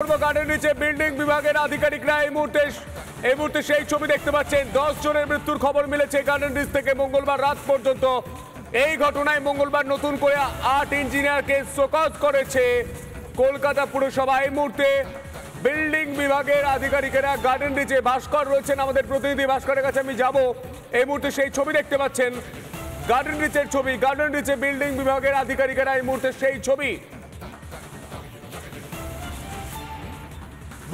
Garden নিচে building বিভাগের আধিকারিকরা এই মুহূর্তে সেই ছবি দেখতে পাচ্ছেন। 10 জনের মৃত্যুর খবর মিলেছে গার্ডেন রিচ থেকে মঙ্গলবার রাত পর্যন্ত। এই ঘটনায় মঙ্গলবার নতুন করে 8 ইঞ্জিনিয়ারকে শোকজ করেছে কলকাতা পুরসভা। এই মুহূর্তে বিল্ডিং বিভাগের আধিকারিকেরা গার্ডেন রিচে। ভাস্কর রয়েছেন আমাদের প্রতিনিধি, ভাস্করের কাছে আমি যাব। এই মুহূর্তে সেই ছবি দেখতে পাচ্ছেন, গার্ডেন রিচের ছবি। গার্ডেন রিচে বিল্ডিং বিভাগের আধিকারিকেরা এই মুহূর্তে সেই ছবি।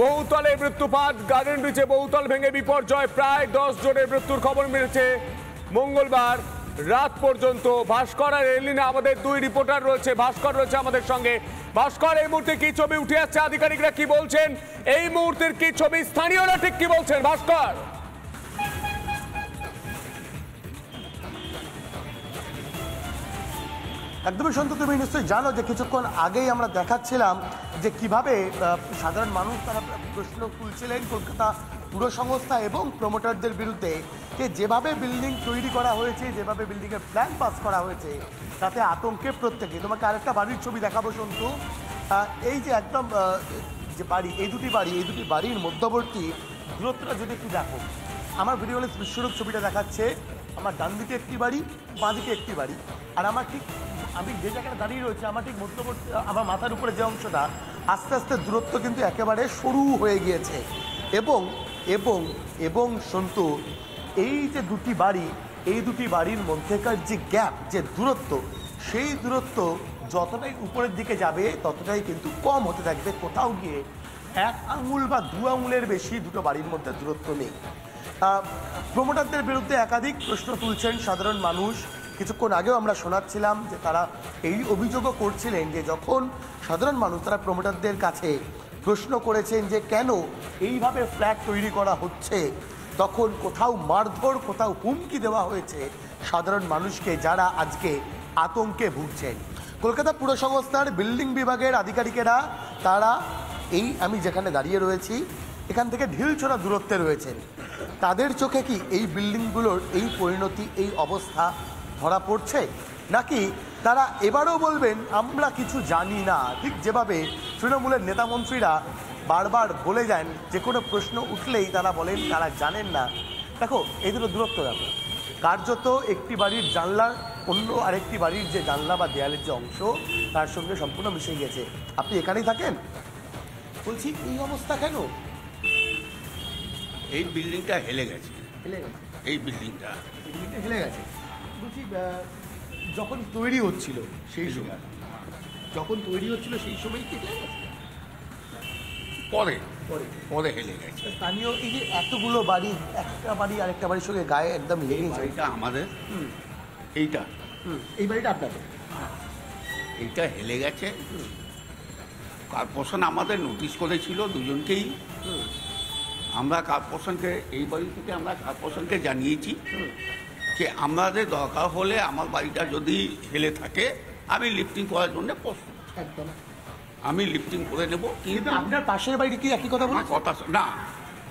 বহুতলে মৃত্যুপাত, গার্ডেন রিচে বহুতল ভেঙে বিপর্যয়। প্রায় 10 জনের মৃত্যুর খবর মিলেছে মঙ্গলবার রাত পর্যন্ত। ভাস্কর আর এলিনা আমাদের দুই রিপোর্টার রয়েছে। ভাস্কর রয়েছে আমাদের সঙ্গে। ভাস্কর, এই মুহূর্তে কি ছবি উঠে আসছে, আধিকারিকরা কি বলছেন, এই মুহূর্তের কি ছবি, স্থানীয়রা ঠিক কি বলছেন? ভাস্কর, একদমই সন্তু, তুমি নিশ্চয়ই জানো যে কিছুক্ষণ আগেই আমরা দেখাচ্ছিলাম যে কিভাবে সাধারণ মানুষ তারা প্রশ্ন তুলছিলেন কলকাতা পুর সংস্থা এবং প্রমোটারদের বিরুদ্ধে, যে যেভাবে বিল্ডিং তৈরি করা হয়েছে, যেভাবে বিল্ডিংয়ের প্ল্যান পাস করা হয়েছে, তাতে আতঙ্কে প্রত্যেকে। তোমাকে আরেকটা বাড়ির ছবি দেখাবো সন্তু। এই যে একদম যে বাড়ি, এই দুটি বাড়ির মধ্যবর্তী দূরত্বটা যদি একটু দেখো, আমার ভিডিও হলে বিশ্বরূপ ছবিটা দেখাচ্ছে। আমার ডান দিকে একটি বাড়ি, বাঁ দিকে একটি বাড়ি, আর আমি যে জায়গায় দাঁড়িয়ে রয়েছে আমার ঠিক মধ্যবর্তী, আমার মাথার উপরে যে অংশটা, আস্তে আস্তে দূরত্ব কিন্তু একেবারে সরু হয়ে গিয়েছে। এবং এবং এবং সন্তু, এই যে দুটি বাড়ি, এই দুটি বাড়ির মধ্যেকার যে গ্যাপ, যে দূরত্ব, সেই দূরত্ব যতটাই উপরের দিকে যাবে ততটাই কিন্তু কম হতে থাকবে। কোথাও গিয়ে 1 আঙুল বা 2 আঙুলের বেশি দুটো বাড়ির মধ্যে দূরত্ব নেই। প্রমোটারদের বিরুদ্ধে একাধিক প্রশ্ন তুলছেন সাধারণ মানুষ। কিছুক্ষণ আগেও আমরা শোনাচ্ছিলাম যে তারা এই অভিযোগও করছিলেন যে যখন সাধারণ মানুষ তারা প্রমোটারদের কাছে প্রশ্ন করেছেন যে কেন এইভাবে ফ্ল্যাট তৈরি করা হচ্ছে, তখন কোথাও মারধর, কোথাও হুমকি দেওয়া হয়েছে সাধারণ মানুষকে, যারা আজকে আতঙ্কে ভুগছেন। কলকাতা পুর সংস্থার বিল্ডিং বিভাগের আধিকারিকেরা তারা আমি যেখানে দাঁড়িয়ে রয়েছি এখান থেকে ঢিলছোড়া দূরত্বে রয়েছেন। তাদের চোখে কি এই বিল্ডিংগুলোর এই পরিণতি, এই অবস্থা ধরা পড়ছে, নাকি তারা এবারও বলবেন আমরা কিছু জানি না? ঠিক যেভাবে তৃণমূলের নেতামন্ত্রীরা বারবার বলে যান, যে কোনো প্রশ্ন উঠলেই তারা বলেন তারা জানেন না। দেখো, এই দুটো দূরত্ব দেখো, কার্যত একটি বাড়ির জানলা অন্য আরেকটি বাড়ির যে জানলা বা দেয়ালের যে অংশ, তার সঙ্গে সম্পূর্ণ মিশে গেছে। আপনি এখানেই থাকেন, বলছি এই অবস্থা কেন? এই বিল্ডিংটা হেলে গেছে, এই বিল্ডিংটা হেলে গেছে। বলছি যখন তৈরি হচ্ছিল সেই সময়, কি পরে পরে হেলে গেছে। স্থানীয় এই যে এতগুলো বাড়ি, একটা বাড়ি আরেকটা বাড়ির সঙ্গে গায়ে একদম লেগে যায়। এটা আমাদের, এইটা এই বাড়িটা আপনাদের, এইটা হেলে গেছে। কর্পোরেশন আমাদের নোটিশ করেছিল দুজনকেই। আমরা কর্পোরেশনকে, এই বাড়ি থেকে আমরা কর্পোরেশনকে জানিয়েছি যে আমাদের দরকার হলে আমার বাড়িটা যদি হেলে থাকে আমি লিফটিং করার জন্য প্রস্তুত, একদম আমি লিফটিং করে নেব। কিন্তু আপনার পাশের বাড়িটি কি একই কথা বলছে? কথা না,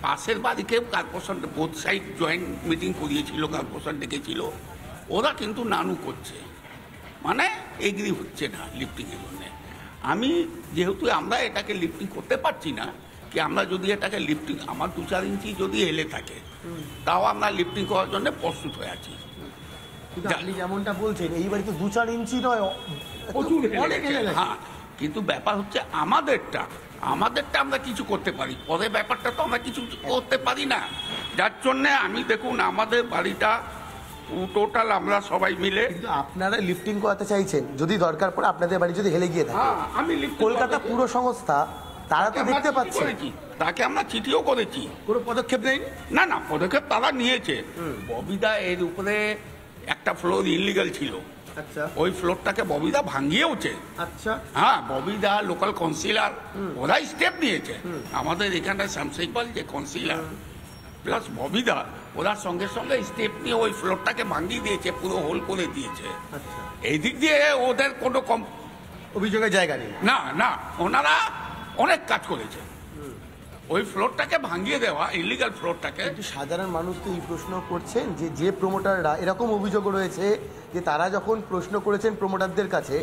পাশের বাড়িকে corporation both side joint meeting করিয়েছিল, কর্পোরেশন ডেকেছিল, ওরা কিন্তু নানু করছে, মানে এগ্রি হচ্ছে না লিফটিংয়ের জন্যে। আমি যেহেতু আমরা এটাকে লিফটিং করতে পারছি না, কি আমরা যদি এটাকে লিফটিং, আমার 2-4 ইঞ্চি যদি হেলে থাকে তাও আমরা লিফটিং করার জন্য প্রস্তুত হয়ে আছি। আপনি যেমনটা বলছেন এই বাড়িতে 2-4 ইঞ্চি নয়, হ্যাঁ, কিন্তু ব্যাপার হচ্ছে আমাদেরটা আমরা কিছু করতে পারি, পরে ব্যাপারটা তো আমরা কিছু করতে পারি না। যার জন্যে আমি দেখুন আমাদের বাড়িটা টোটাল আমরা সবাই মিলে, কিন্তু আপনারা লিফটিং করাতে চাইছেন, যদি দরকার পড়ে আপনাদের বাড়ি যদি হেলে গিয়ে থাকে, আমি কলকাতা পুর সংস্থা তারা তো দেখতে পাচ্ছে, তাকে আমরা চিঠিও করেছি, কোনো পদক্ষেপ নেই। না পদক্ষেপ তারা নিয়েছে। ববিদা এর উপরে একটা ফ্লোর ইলিগাল ছিল, আচ্ছা, ওই ফ্লোরটাকে ববিদা ভাঙিয়েওছে। আচ্ছা, হ্যাঁ, ববিদা, লোকাল কাউন্সিলর, ওরাই স্টেপ নিয়েছে। আমাদের এখানটায় শামশেকপাল যে কাউন্সিলর প্লাস ববিদা, ওরা সঙ্গে সঙ্গে স্টেপ নিয়ে ওই ফ্লোরটাকে ভাঙিয়ে দিয়েছে, পুরো হোল করে দিয়েছে। এই দিক দিয়ে ওদের কোনো অভিযোগের জায়গা নেই। না, ওনারা অনেক কাজ করেছে, ওই ফ্লোরটাকে ভাঙিয়ে দেওয়া, ইলিগাল ফ্লোরটাকে। সাধারণ মানুষ তো এই প্রশ্ন করছেন যে প্রমোটাররা, এরকম অভিযোগ রয়েছে যে তারা যখন প্রশ্ন করেছেন প্রমোটারদের কাছে,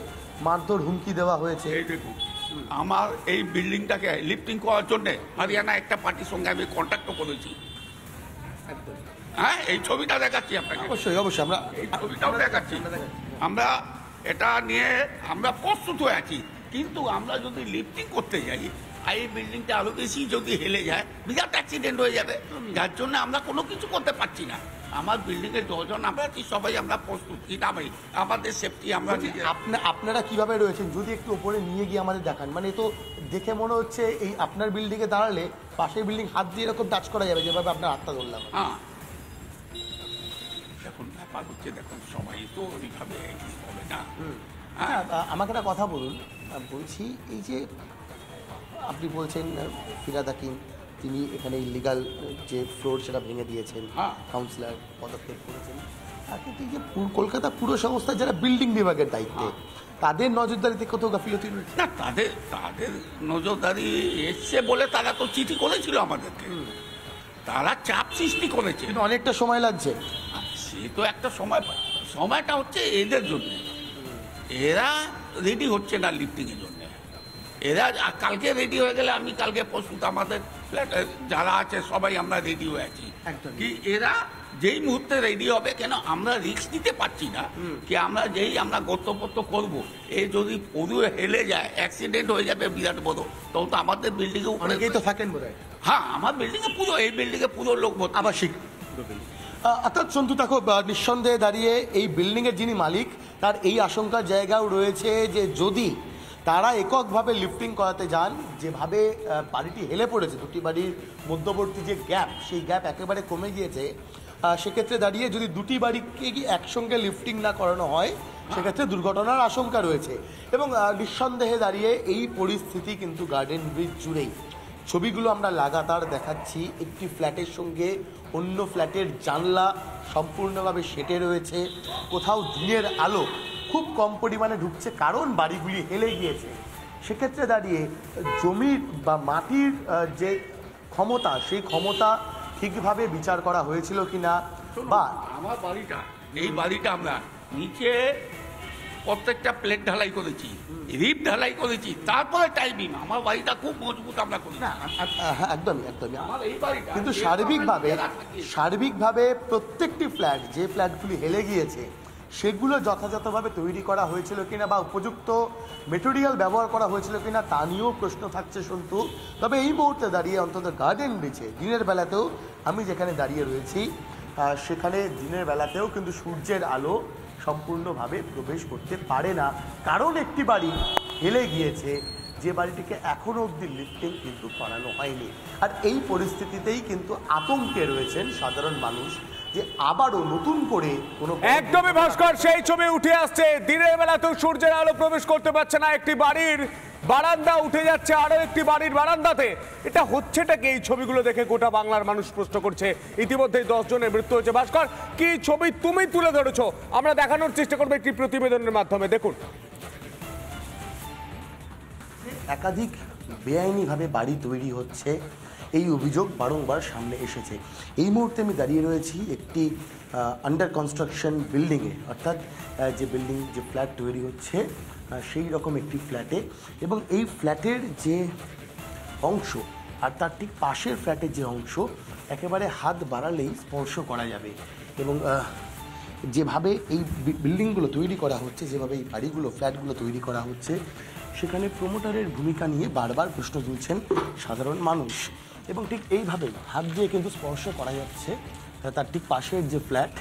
মারধর হুমকি দেওয়া হয়েছে। এই দেখুন আমার এই বিল্ডিংটাকে লিফটিং করার জন্য হরিয়ানা একটা পার্টির সঙ্গে আমি কন্ট্যাক্টও করেছি। হ্যাঁ, এই ছবিটা দেখাচ্ছি আপনাকে, অবশ্যই অবশ্যই আমরা এই ছবিটাও দেখাচ্ছি। আমরা এটা নিয়ে আমরা প্রস্তুত হয়ে আছি, কিন্তু আমরা যদি লিফটিং করতে যাই আর এই বিল্ডিংটা আরো বেশি যদি হেলে যায় বিরাট অ্যাক্সিডেন্ট হয়ে যাবে, যার জন্য আমরা কোনো কিছু করতে পারছি না। আমার বিল্ডিং এর যজন আমরা আছি সবাই আমরা প্রস্তুত, কিন্তু আমাদের সেফটি আমরা আপনারা কিভাবে রয়েছেন যদি একটু উপরে নিয়ে গিয়ে আমাদের দেখান। মানে তো দেখে মনে হচ্ছে এই আপনার বিল্ডিং এ দাঁড়ালে পাশের বিল্ডিং হাত দিয়ে এরকম টাচ করা যাবে, যেভাবে আপনার হাতটা ধরলাম। হ্যাঁ, দেখুন ব্যাপার হচ্ছে, দেখুন সবাই তো ওইভাবে হবে না। হ্যাঁ, আমাকে একটা কথা বলুন। বলছি এই যে আপনি বলছেন ফিরাদ হাকিম তিনি এখানে ইলিগাল যে ফ্লোর সেটা ভেঙে দিয়েছেন, হ্যাঁ। কাউন্সিলর পদক্ষেপ করেছেন, কিন্তু এই যে কলকাতা পুর সংস্থার যারা বিল্ডিং বিভাগের দায়িত্বে তাদের নজরদারিতে কোথাও গাফিলতি রয়েছে না? তাদের নজরদারি এসছে বলে তারা তো চিঠি করেছিল আমাদেরকে, তারা চাপ সৃষ্টি করেছে, কিন্তু অনেকটা সময় লাগছে। সে তো একটা সময়টা হচ্ছে এদের জন্য, এরা রেডি হচ্ছে না লিফটিং এর জন্য। এরা কালকে রেডি হয়ে গেলে আমি কালকে প্রস্তুত, আমাদের ফ্ল্যাটে যারা আছে সবাই আমরা রেডি হয়ে আছি। কি এরা যেই মুহূর্তে রেডি হবে, কেন আমরা রিস্ক নিতে পারছি না কি আমরা আমরা গর্তপত্র করব, এ যদি পুরো হেলে যায় অ্যাক্সিডেন্ট হয়ে যাবে বিরাট বড়, তখন তো আমাদের বিল্ডিং এ অনেকেই তো থাকেন বোধহয়। হ্যাঁ, আমার বিল্ডিং এ পুরো, এই বিল্ডিং এ পুরো লোক ভর্তি। আবাসিক। অর্থাৎ সন্তু দেখো, নিঃসন্দেহে দাঁড়িয়ে এই বিল্ডিংয়ের যিনি মালিক তার এই আশঙ্কার জায়গাও রয়েছে যে যদি তারা এককভাবে লিফটিং করাতে যান, যেভাবে বাড়িটি হেলে পড়েছে, দুটি বাড়ির মধ্যবর্তী যে গ্যাপ সেই গ্যাপ একেবারে কমে গিয়েছে, সেক্ষেত্রে দাঁড়িয়ে যদি দুটি বাড়িকে কি একসঙ্গে লিফটিং না করানো হয় সেক্ষেত্রে দুর্ঘটনার আশঙ্কা রয়েছে। এবং নিঃসন্দেহে দাঁড়িয়ে এই পরিস্থিতি কিন্তু গার্ডেন ব্রিজ জুড়েই। ছবিগুলো আমরা লাগাতার দেখাচ্ছি, একটি ফ্ল্যাটের সঙ্গে অন্য ফ্ল্যাটের জানলা সম্পূর্ণভাবে সেটে রয়েছে, কোথাও দিনের আলো খুব কম পরিমাণে ঢুকছে কারণ বাড়িগুলি হেলে গিয়েছে। সেক্ষেত্রে দাঁড়িয়ে জমির বা মাটির যে ক্ষমতা, সেই ক্ষমতা ঠিকভাবে বিচার করা হয়েছিল কিনা, বা আমার বাড়িটা, এই বাড়িটা আমরা নিচে প্রত্যেকটা প্লেট ঢালাই করেছি, রিপ ঢালাই করেছি, তারপরে টাইমিং। আমার বাড়িটা খুব মজবুত আমরা করি না। হ্যাঁ, একদমই একদমই। আমার এই বাড়িটা কিন্তু সার্বিকভাবে প্রত্যেকটি ফ্ল্যাট, যে ফ্ল্যাটগুলি হেলে গিয়েছে সেগুলো যথাযথভাবে তৈরি করা হয়েছিল কিনা বা উপযুক্ত মেটেরিয়াল ব্যবহার করা হয়েছিল কিনা তা নিয়েও প্রশ্ন থাকছে সন্তু। তবে এই মুহূর্তে দাঁড়িয়ে অন্তত গার্ডেন ব্রিজে দিনের বেলাতেও আমি যেখানে দাঁড়িয়ে রয়েছি সেখানে দিনের বেলাতেও কিন্তু সূর্যের আলো সম্পূর্ণভাবে প্রবেশ করতে পারে না, কারণ একটি বাড়ি হেলে গিয়েছে যে বাড়িটিকে এখনও অবধি লিফটিং কিন্তু করানো হয়নি। আর এই পরিস্থিতিতেই কিন্তু আতঙ্কে রয়েছেন সাধারণ মানুষ যে আবারও নতুন করে কোনো একদমই ভাস্কর, সেই ছবি উঠে আসছে। দিনের বেলাতেও সূর্যের আলো প্রবেশ করতে পারছে না, একটি বাড়ির বারান্দা উঠে যাচ্ছে আরো একটি বাড়ির বারান্দাতে। এটা হচ্ছেটা কি? এই ছবিগুলো দেখে গোটা বাংলার মানুষ প্রশ্ন করছে। ইতিমধ্যেই 10 জনের মৃত্যু হয়েছে। ভাস্কর, কি ছবি তুমি তুলে ধরেছো, আমরা দেখানোর চেষ্টা করবো একটি প্রতিবেদনের মাধ্যমে। দেখুন, একাধিক বেআইনিভাবে বাড়ি তৈরি হচ্ছে, এই অভিযোগ বারংবার সামনে এসেছে। এই মুহূর্তে আমি দাঁড়িয়ে রয়েছি একটি আন্ডার কনস্ট্রাকশন বিল্ডিংয়ে, অর্থাৎ যে বিল্ডিং, যে ফ্ল্যাট তৈরি হচ্ছে সেই রকম একটি ফ্ল্যাটে। এবং এই ফ্ল্যাটের যে অংশ আর তার ঠিক পাশের ফ্ল্যাটের যে অংশ একেবারে হাত বাড়ালেই স্পর্শ করা যাবে। এবং যেভাবে এই বিল্ডিংগুলো তৈরি করা হচ্ছে, যেভাবে এই বাড়িগুলো, ফ্ল্যাটগুলো তৈরি করা হচ্ছে, সেখানে প্রমোটারের ভূমিকা নিয়ে বারবার প্রশ্ন তুলছেন সাধারণ মানুষ। এবং ঠিক এইভাবেই হাত দিয়ে কিন্তু স্পর্শ করা যাচ্ছে তার ঠিক পাশের যে ফ্ল্যাট,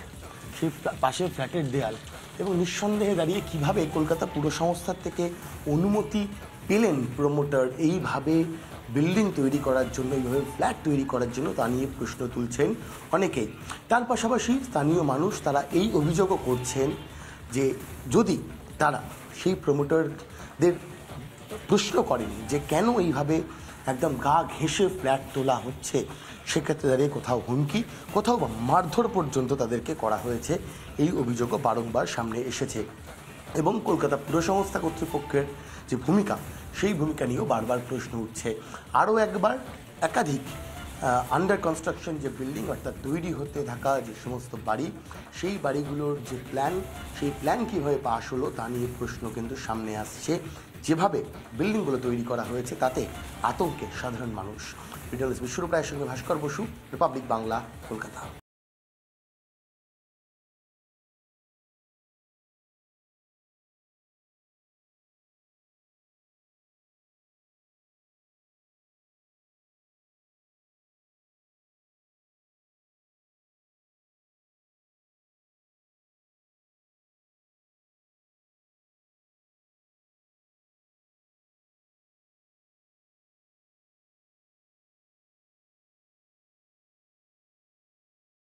সেই পাশের ফ্ল্যাটের দেয়াল। এবং নিঃসন্দেহে দাঁড়িয়ে কিভাবে কলকাতা পুর সংস্থার থেকে অনুমতি পেলেন প্রমোটার এইভাবে বিল্ডিং তৈরি করার জন্য, এইভাবে ফ্ল্যাট তৈরি করার জন্য, তা নিয়ে প্রশ্ন তুলছেন অনেকেই। তার পাশাপাশি স্থানীয় মানুষ তারা এই অভিযোগও করছেন যে যদি তারা সেই প্রমোটারদের প্রশ্ন করেন যে কেন এইভাবে একদম গা ঘেঁষে ফ্ল্যাট তোলা হচ্ছে, সেক্ষেত্রে দাঁড়িয়ে কোথাও হুমকি, কোথাও বা মারধর পর্যন্ত তাদেরকে করা হয়েছে, এই অভিযোগও বারংবার সামনে এসেছে। এবং কলকাতা পুর সংস্থা কর্তৃপক্ষের যে ভূমিকা, সেই ভূমিকা নিয়েও বারবার প্রশ্ন উঠছে। আরও একবার একাধিক আন্ডার কনস্ট্রাকশন যে বিল্ডিং, অর্থাৎ তৈরি হতে থাকা যে সমস্ত বাড়ি, সেই বাড়িগুলোর যে প্ল্যান, সেই প্ল্যান কীভাবে পাশ হলো তা নিয়ে প্রশ্ন কিন্তু সামনে আসছে। যেভাবে বিল্ডিংগুলো তৈরি করা হয়েছে তাতে আতঙ্কে সাধারণ মানুষ। ভিডিওস বিশ্বরূপ রায়ের সঙ্গে ভাস্কর বসু, রিপাবলিক বাংলা, কলকাতা।